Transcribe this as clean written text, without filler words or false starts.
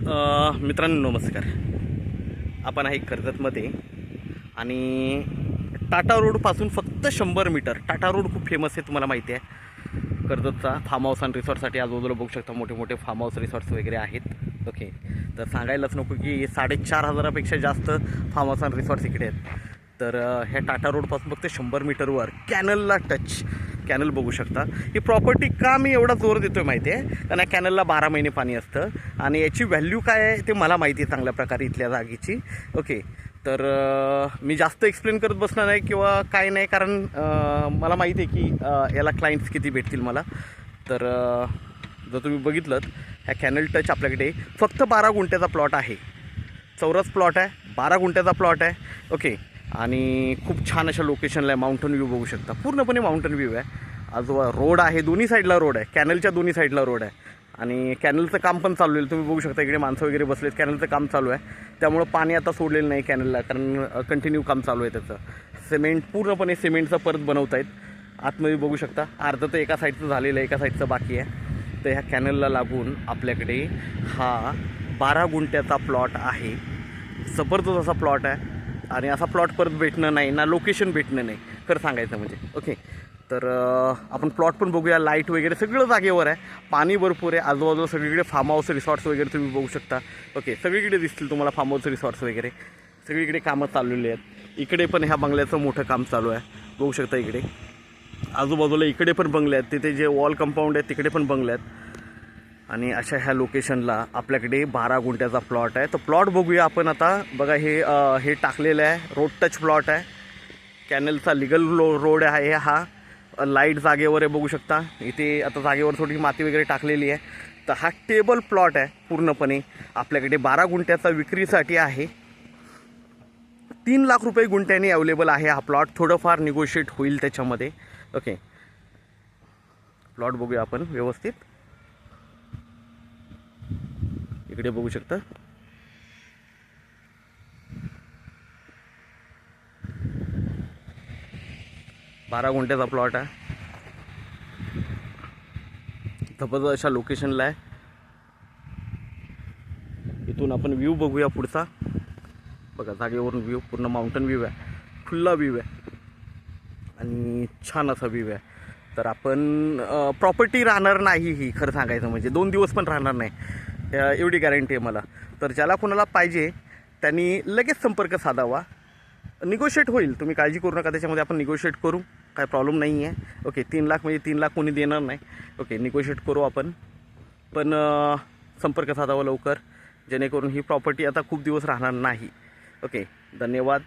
मित्रांनो नमस्कार. आपण आहे कर्जतमध्ये आणि टाटा रोडपासून फक्त 100 मीटर. टाटा रोड खूप फेमस आहे, तुम्हाला माहिती आहे. कर्जतचा फार्म हाऊस आणि रिसॉर्टसाठी आजूबाजूला बघू शकता मोठे मोठे फार्म हाऊस रिसॉर्ट्स वगैरे आहेत. ओके, तर सांगायलाच नको की 4,500पेक्षा जास्त फार्म हाऊस आणि रिसॉर्ट्स इकडे आहेत. तर ह्या टाटा रोडपासून फक्त 100 मीटरवर कॅनलला टच कॅनल बघू शकता. ही प्रॉपर्टी का मी एवढा जोर देतो आहे माहिती आहे, कारण या कॅनलला 12 महिने पाणी असतं आणि याची व्हॅल्यू काय आहे ते मला माहिती आहे चांगल्या प्रकारे इथल्या जागेची. ओके, तर मी जास्त एक्सप्लेन करत बसणार नाही किंवा काय नाही, कारण मला माहिती आहे की याला क्लायंट्स किती भेटतील मला. तर जर तुम्ही बघितलं ह्या कॅनल टच आपल्याकडे फक्त 12 गुंठ्याचा प्लॉट आहे. चौरस प्लॉट आहे, 12 गुंठ्याचा प्लॉट आहे. ओके, आणि खूप छान अशा लोकेशनला आहे. माउंटन व्ह्यू बघू शकता, पूर्णपणे माउंटन व्ह्यू आहे. आजूबा रोड आहे, दोन्ही साईडला रोड आहे, कॅनलच्या दोन्ही साईडला रोड आहे. आणि कॅनलचं काम पण चालू आहे, तुम्ही बघू शकता इकडे माणसं वगैरे बसलेत. कॅनलचं काम चालू आहे, त्यामुळं पाणी आता सोडलेलं नाही कॅनलला, कारण कंटिन्यू काम चालू आहे त्याचं. सिमेंट पूर्णपणे सिमेंटचं परत बनवत आहेत. आतमध्ये बघू शकता अर्धं तर एका साईडचं झालेलं आहे, एका साईडचं बाकी आहे. तर ह्या कॅनलला लागून आपल्याकडे हा 12 गुंठ्याचा प्लॉट आहे. जबरदस्त असा प्लॉट आहे आणि असा प्लॉट परत भेटणं नाही ना, लोकेशन भेटणं नाही खरं सांगायचं म्हणजे. ओके, तर आपण प्लॉट पण बघूया. लाईट वगैरे सगळं जागेवर आहे, पाणी भरपूर आहे. आजूबाजूला सगळीकडे फार्म हाऊस रिसॉर्ट्स वगैरे तुम्ही बघू शकता. ओके, सगळीकडे दिसतील तुम्हाला फार्म हाऊस रिसॉर्ट्स वगैरे, सगळीकडे कामं चाललेली आहेत. इकडे पण ह्या बंगल्याचं मोठं काम चालू आहे, बघू शकता इकडे. आजूबाजूला इकडे पण बंगले आहेत, तिथे जे वॉल कंपाऊंड आहे तिकडे पण बंगले आहेत. आणि अशा ह्या लोकेशनला आपल्याकडे 12 गुंठ्याचा प्लॉट आहे. तर प्लॉट बघूया आपण आता. बघा हे टाकलेलं आहे, रोड टच प्लॉट आहे. कॅनलचा लिगल रोड आहे हा. लाईट जागेवर आहे, बघू शकता. इथे आता जागेवर थोडी माती वगैरे टाकलेली आहे. तर हा टेबल प्लॉट आहे पूर्णपणे आपल्याकडे. 12 गुंठ्याचा विक्रीसाठी आहे. 3 लाख रुपये गुंठ्याने अवेलेबल आहे हा प्लॉट. थोडंफार निगोशिएट होईल त्याच्यामध्ये. ओके, प्लॉट बघूया आपण व्यवस्थित. इकडे बघू शकता, बारा गुंठ्याचा प्लॉट आहे. जबरदस्त अशा लोकेशनला आहे. इथून आपण व्ह्यू बघूया पुढचा. बघा जागेवरून व्ह्यू पूर्ण माउंटन व्ह्यू आहे, खुल्ला व्ह्यू आहे आणि छान असा व्ह्यू आहे. तर आपण प्रॉपर्टी राहणार नाही ही, खरं सांगायचं म्हणजे 2 दिवस पण राहणार नाही, एवढी गॅरंटी आहे मला. तर ज्याला कोणाला पाहिजे त्यांनी लगेच संपर्क साधावा. निगोशिएट होईल, तुम्ही काळजी करू नका, त्याच्यामध्ये आपण निगोशिएट करू, काय प्रॉब्लेम नाही आहे. ओके, 3 लाख म्हणजे 3 लाख कोणी देणार नाही. ओके, निगोशिएट करू आपण, पण संपर्क साधावा लवकर, जेणेकरून ही प्रॉपर्टी आता खूप दिवस राहणार नाही. ओके, धन्यवाद.